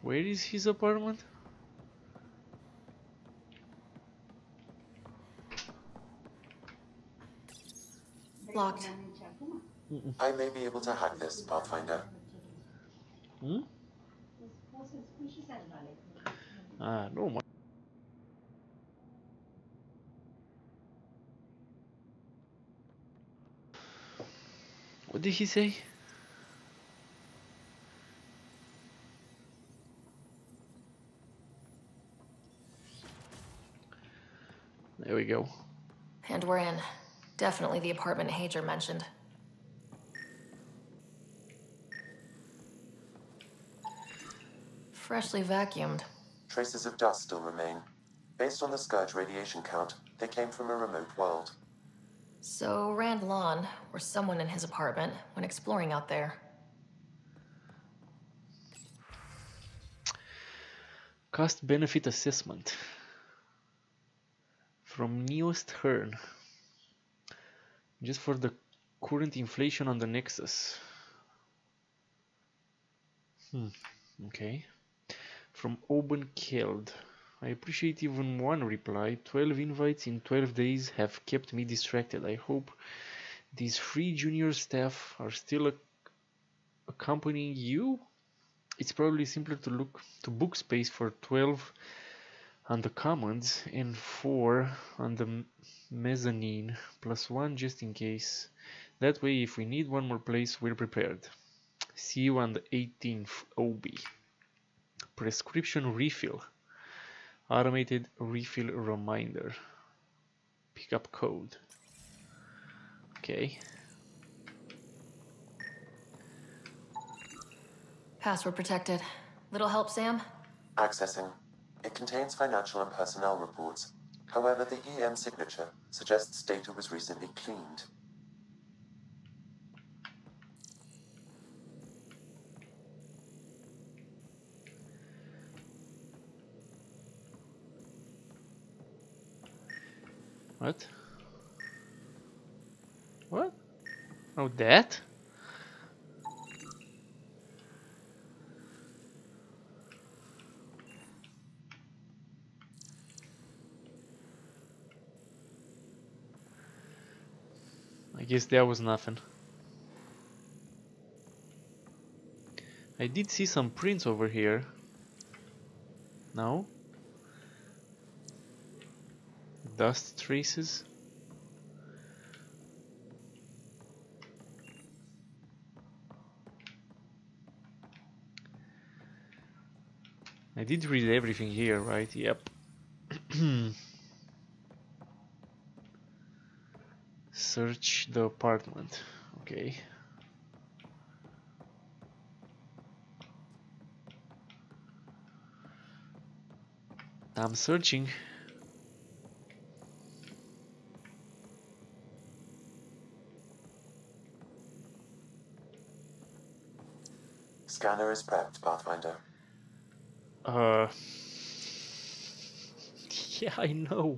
A: Where is his apartment?
C: Locked.
O: I may be able to hack this, Pathfinder.
A: Hmm? Ah, no. What did he say? There we go.
C: And we're in. Definitely the apartment Hager mentioned. Freshly vacuumed.
O: Traces of dust still remain. Based on the Scourge radiation count, they came from a remote world.
C: So Rand Lawn, or someone in his apartment, when exploring out there.
A: Cost-benefit assessment from Newest Hearn. Just for the current inflation on the Nexus. Okay. From Oben Keld. I appreciate even one reply. 12 invites in 12 days have kept me distracted. I hope these free junior staff are still accompanying you. It's probably simpler to look to book space for 12 on the commons and 4 on the mezzanine, plus 1 just in case. That way, if we need one more place, we're prepared. See you on the 18th, OB. Prescription refill. Automated refill reminder. Pickup code. Okay.
C: Password protected. Little help, Sam?
O: Accessing. It contains financial and personnel reports. However, the EM signature suggests data was recently cleaned.
A: What? What? Oh, that? I guess that was nothing. I did see some prints over here. No? Dust traces? I did read everything here, right? Yep. Search the apartment. Okay. I'm searching.
O: Scanner is prepped, Pathfinder.
A: Yeah, I know.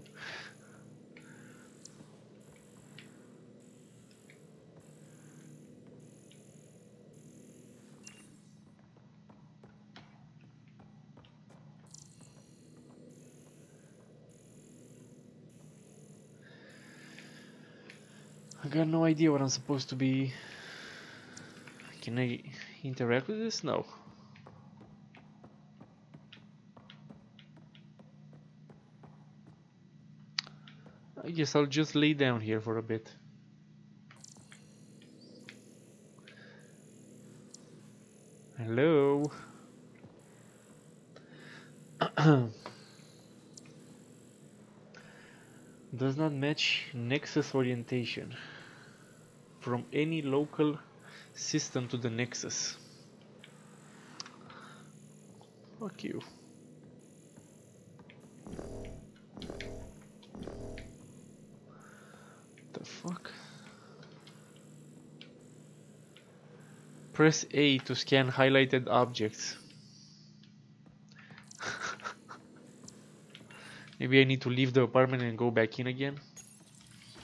A: I got no idea what I'm supposed to be. Can I interact with this? No. I guess I'll just lay down here for a bit. Hello? Does not match Nexus orientation from any local system to the Nexus. Fuck you. The fuck? Press A to scan highlighted objects. Maybe I need to leave the apartment and go back in again.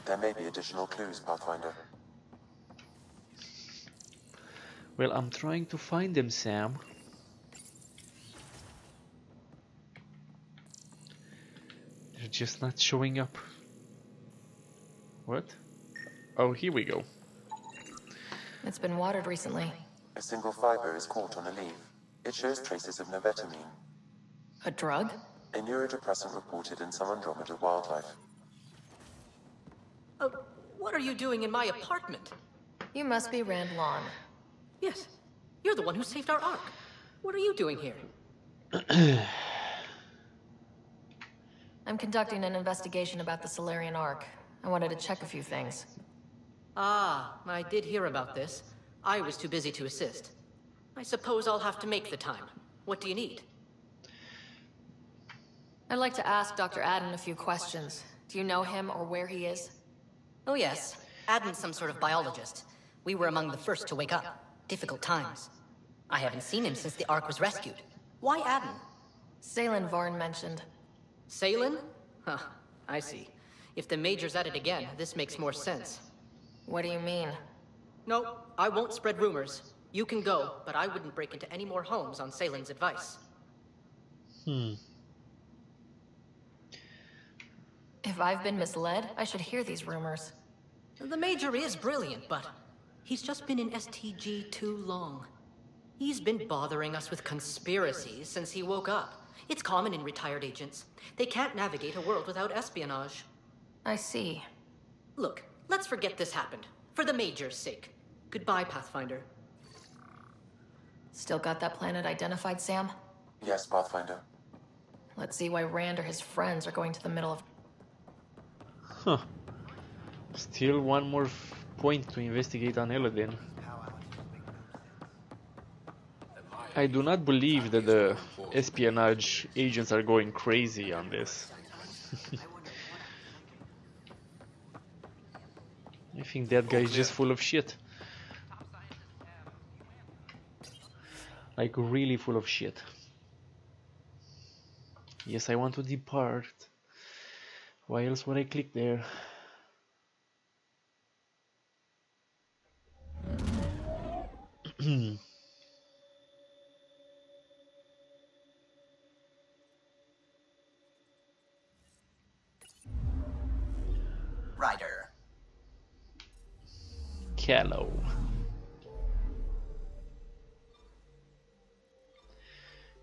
O: There may be additional clues, Pathfinder.
A: Well, I'm trying to find them, Sam. They're just not showing up. What? Oh, here we go.
C: It's been watered recently.
O: A single fiber is caught on a leaf. It shows traces of novetamine.
C: A drug?
O: A neurodepressant reported in some Andromeda wildlife.
D: What are you doing in my apartment?
C: You must be Rand Lawn.
D: Yes. You're the one who saved our Ark. What are you doing here?
C: I'm conducting an investigation about the Solarian Ark. I wanted to check a few things.
D: Ah, I did hear about this. I was too busy to assist. I suppose I'll have to make the time. What do you need?
C: I'd like to ask Dr. Adden a few questions. Do you know him or where he is?
D: Oh yes. Adden's some sort of biologist. We were among the first to wake up. Difficult times. I haven't seen him since the Ark was rescued. Why Adden?
C: Salen Varn mentioned.
D: Salen? Huh, I see. If the Major's at it again, this makes more sense.
C: What do you mean?
D: No, I won't spread rumors. You can go, but I wouldn't break into any more homes on Salen's advice.
C: If I've been misled, I should hear these rumors.
D: The Major is brilliant, but he's just been in STG too long. He's been bothering us with conspiracies since he woke up. It's common in retired agents. They can't navigate a world without espionage.
C: I see.
D: Look, let's forget this happened. For the Major's sake. Goodbye, Pathfinder.
C: Still got that planet identified, Sam?
O: Yes, Pathfinder.
C: Let's see why Rand or his friends are going to the middle of...
A: Huh. Still one more point to investigate on Eladin. I do not believe that the espionage agents are going crazy on this. I think that guy is just full of shit. Like really full of shit. Yes, I want to depart. Why else would I click there?
K: Ryder.
A: Callow.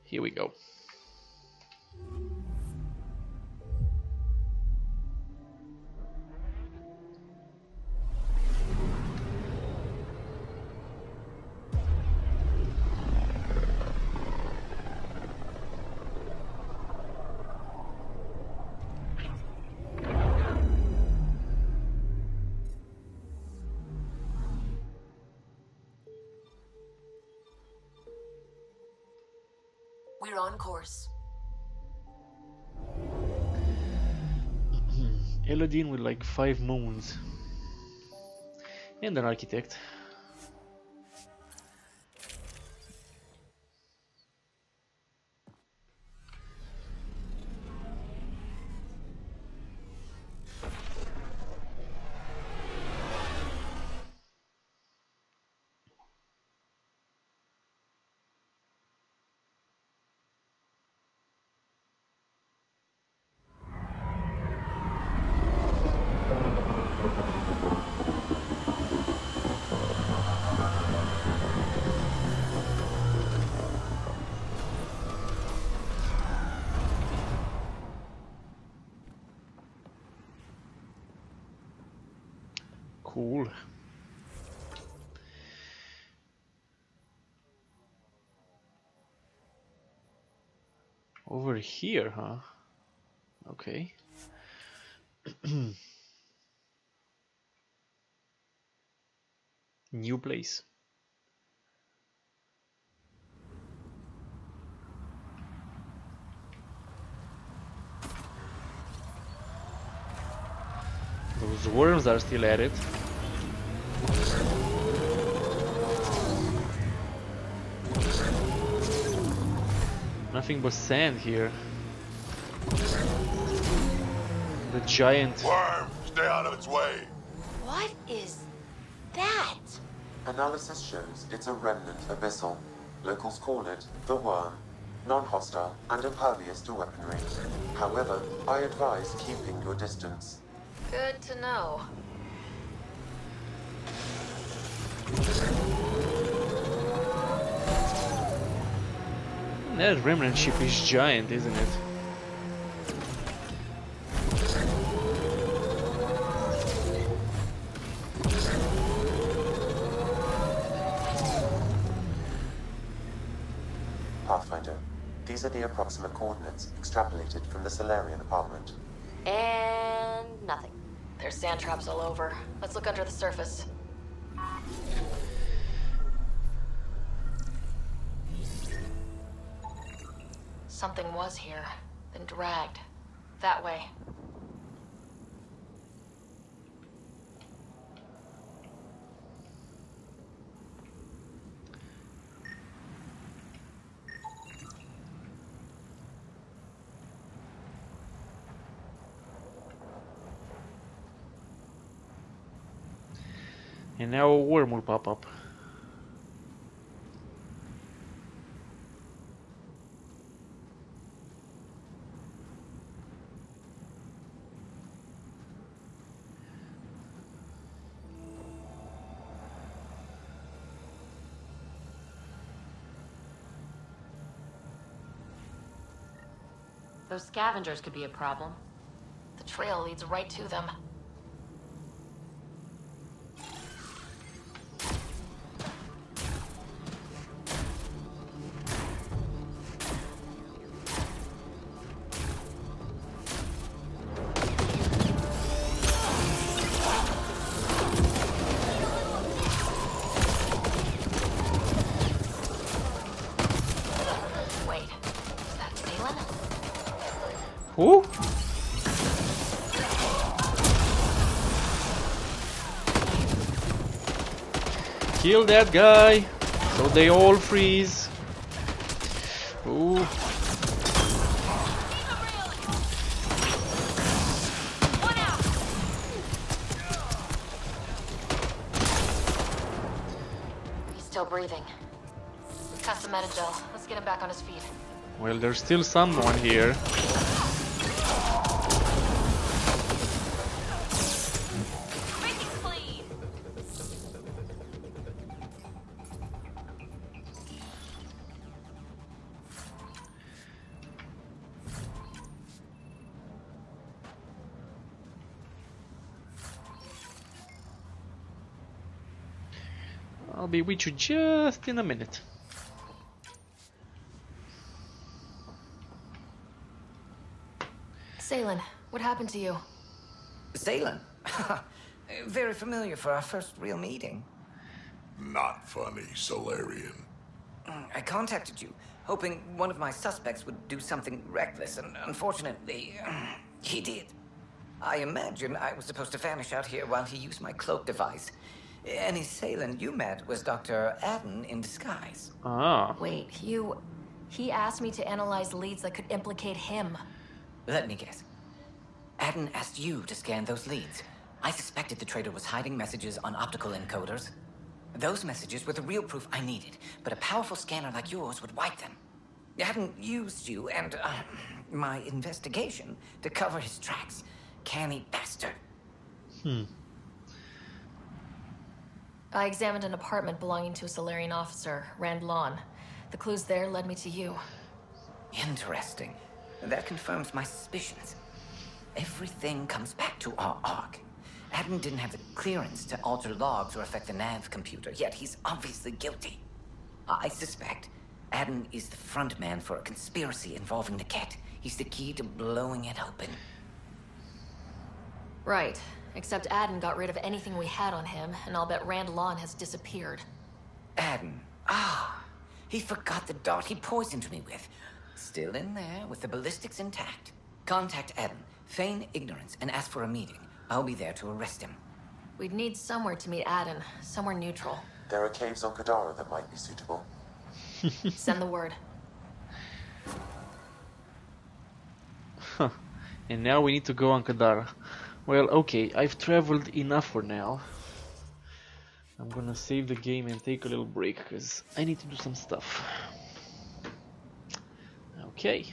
A: Here we go.
C: We're on course.
A: Eladin with like 5 moons. And an architect. Cool. Over here, huh? Okay. New place. Those worms are still at it. Nothing but sand here. The giant
I: worm, stay out of its way.
U: What is that?
O: Analysis shows it's a remnant abyssal. Locals call it the worm. Non-hostile and impervious to weaponry. However, I advise keeping your distance.
C: Good to know.
A: That remnant ship is giant, isn't it?
O: Pathfinder, these are the approximate coordinates extrapolated from the Solarian apartment.
C: And nothing. There's sand traps all over. Let's look under the surface. Something was here, then dragged. That way.
A: And now a worm will pop up.
E: Those scavengers could be a problem.
C: The trail leads right to them. Wait, is that Salem?
A: Who? Kill that guy, so they all freeze. Ooh.
C: He's still breathing. Custom metagel. Let's get him back on his feet.
A: Well, there's still someone here. I'll be with you just in a minute.
C: Salem, what happened to you?
Q: Salem? Very familiar for our first real meeting.
I: Not funny, Solarian.
Q: I contacted you, hoping one of my suspects would do something reckless, and unfortunately, he did. I imagine I was supposed to vanish out here while he used my cloak device. Any Salem you met was Dr. Adden in disguise.
A: Ah.
C: Wait, he asked me to analyze leads that could implicate him.
Q: Let me guess. Adden asked you to scan those leads. I suspected the traitor was hiding messages on optical encoders. Those messages were the real proof I needed, but a powerful scanner like yours would wipe them. Adden used you and my investigation to cover his tracks. Canny bastard.
C: I examined an apartment belonging to a Solarian officer, Rand Lawn. The clues there led me to you.
Q: Interesting. That confirms my suspicions. Everything comes back to our arc. Adam didn't have the clearance to alter logs or affect the nav computer, yet he's obviously guilty. I suspect Adam is the front man for a conspiracy involving the Ket. He's the key to blowing it open.
C: Right. Except Adam got rid of anything we had on him, and I'll bet Rand Lawn has disappeared.
Q: Adam. He forgot the dart he poisoned me with. Still in there, with the ballistics intact. Contact Adam, feign ignorance, and ask for a meeting. I'll be there to arrest him.
C: We'd need somewhere to meet Adam, somewhere neutral.
O: There are caves on Kadara that might be suitable.
C: Send the word.
A: Huh. And now we need to go on Kadara. Well, okay, I've traveled enough for now. I'm gonna save the game and take a little break, because I need to do some stuff. Okay.